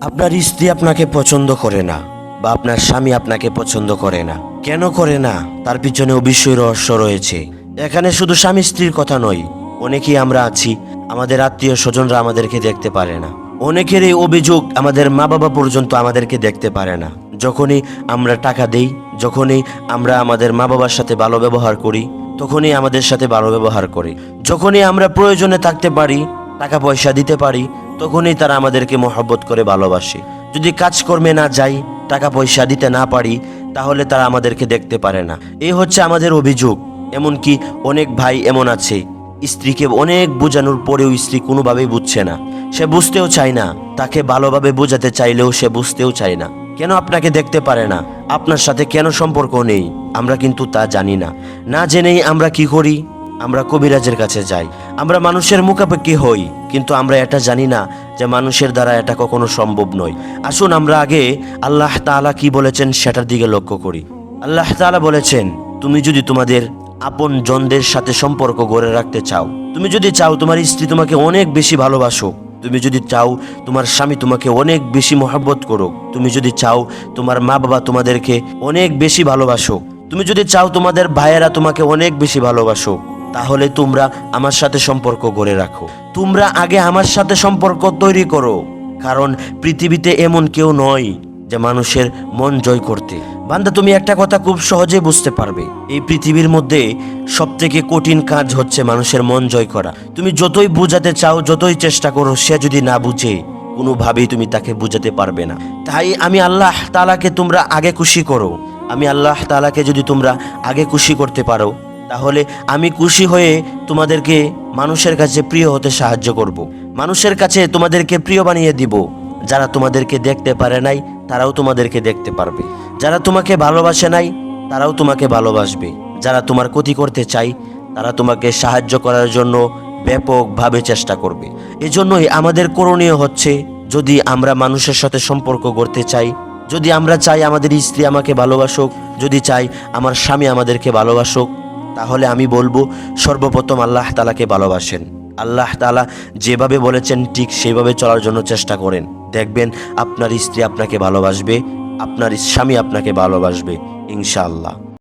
আপনার স্ত্রী আপনাকে পছন্দ করে না বা আপনার স্বামী আপনাকে পছন্দ করে না, কেন করে না তার পিছনে অবশ্যই রহস্য রয়েছে। এখানে শুধু স্বামী স্ত্রীর কথা নয়, অনেকেই আমরা আছি আমাদের আত্মীয় স্বজনরা আমাদেরকে দেখতে পারে না। অনেকের এই অভিযোগ আমাদের মা বাবা পর্যন্ত আমাদেরকে দেখতে পারে না। যখনই আমরা টাকা দেই, যখনই আমরা আমাদের মা বাবার সাথে ভালো ব্যবহার করি, তখনই আমাদের সাথে ভালো ব্যবহার করে। যখনই আমরা প্রয়োজনে থাকতে পারি, টাকা পয়সা দিতে পারি, তখনই তারা আমাদেরকে মহব্বত করে ভালোবাসে। যদি কাজকর্মে না যাই, টাকা পয়সা দিতে না পারি, তাহলে তারা আমাদেরকে দেখতে পারে না। এই হচ্ছে আমাদের অভিযোগ। এমনকি অনেক ভাই এমন আছে, স্ত্রীকে অনেক বোঝানোর পরেও স্ত্রী কোনোভাবেই বুঝছে না, সে বুঝতেও চায় না। তাকে ভালোভাবে বোঝাতে চাইলেও সে বুঝতেও চায় না। কেন আপনাকে দেখতে পারে না, আপনার সাথে কেন সম্পর্ক নেই, আমরা কিন্তু তা জানি না। না জেনেই আমরা কি করি, আমরা কবিরাজের কাছে যাই, আমরা মানুষের মুখাপেক্ষি হই, কিন্তু আমরা এটা জানি না যে মানুষের দ্বারা এটা কখনো সম্ভব নয়। আসুন আমরা আগে আল্লাহ তাআলা কি বলেছেন সেটার দিকে লক্ষ্য করি। আল্লাহ তাআলা বলেছেন, তুমি যদি তোমাদের আপন জনদের সাথে সম্পর্ক গড়ে রাখতে চাও, তুমি যদি চাও তোমার স্ত্রী তোমাকে অনেক বেশি ভালোবাসুক, তুমি যদি চাও তোমার স্বামী তোমাকে অনেক বেশি মহব্বত করুক, তুমি যদি চাও তোমার মা বাবা তোমাদেরকে অনেক বেশি ভালোবাসুক, তুমি যদি চাও তোমাদের ভাইয়েরা তোমাকে অনেক বেশি ভালোবাসুক, তাহলে তোমরা আমার সাথে সম্পর্ক গড়ে রাখো। তোমরা আগে আমার সাথে সম্পর্ক তৈরি করো, কারণ পৃথিবীতে এমন কেউ নয় যে মানুষের মন জয় করতে। বান্দা, তুমি একটা কথা খুব সহজে বুঝতে পারবে, এই পৃথিবীর মধ্যে সবথেকে কঠিন কাজ হচ্ছে মানুষের মন জয় করা। তুমি যতই বোঝাতে চাও, যতই চেষ্টা করো, সে যদি না বুঝে, কোনোভাবেই তুমি তাকে বুঝাতে পারবে না। তাই আমি আল্লাহ তাআলাকে তোমরা আগে খুশি করো। আমি আল্লাহ তাআলাকে যদি তোমরা আগে খুশি করতে পারো, তাহলে আমি খুশি হয়ে তোমাদেরকে মানুষের কাছে প্রিয় হতে সাহায্য করব। মানুষের কাছে তোমাদেরকে প্রিয় বানিয়ে দিব। যারা তোমাদেরকে দেখতে পারে নাই, তারাও তোমাদেরকে দেখতে পারবে। যারা তোমাকে ভালোবাসে নাই, তারাও তোমাকে ভালোবাসবে। যারা তোমার ক্ষতি করতে চাই, তারা তোমাকে সাহায্য করার জন্য ব্যাপকভাবে চেষ্টা করবে। এজন্যই আমাদের করণীয় হচ্ছে, যদি আমরা মানুষের সাথে সম্পর্ক গড়তে চাই, যদি আমরা চাই আমাদের স্ত্রী আমাকে ভালোবাসুক, যদি চাই আমার স্বামী আমাদেরকে ভালোবাসুক, তাহলে আমি বলবো সর্বপ্রথম আল্লাহ তাআলাকে ভালোবাসেন। আল্লাহ তাআলা যেভাবে বলেছেন ঠিক সেইভাবে চলার জন্য চেষ্টা করেন। দেখবেন আপনার স্ত্রী আপনাকে ভালোবাসবে, আপনার স্বামী আপনাকে ভালোবাসবে, ইনশাআল্লাহ।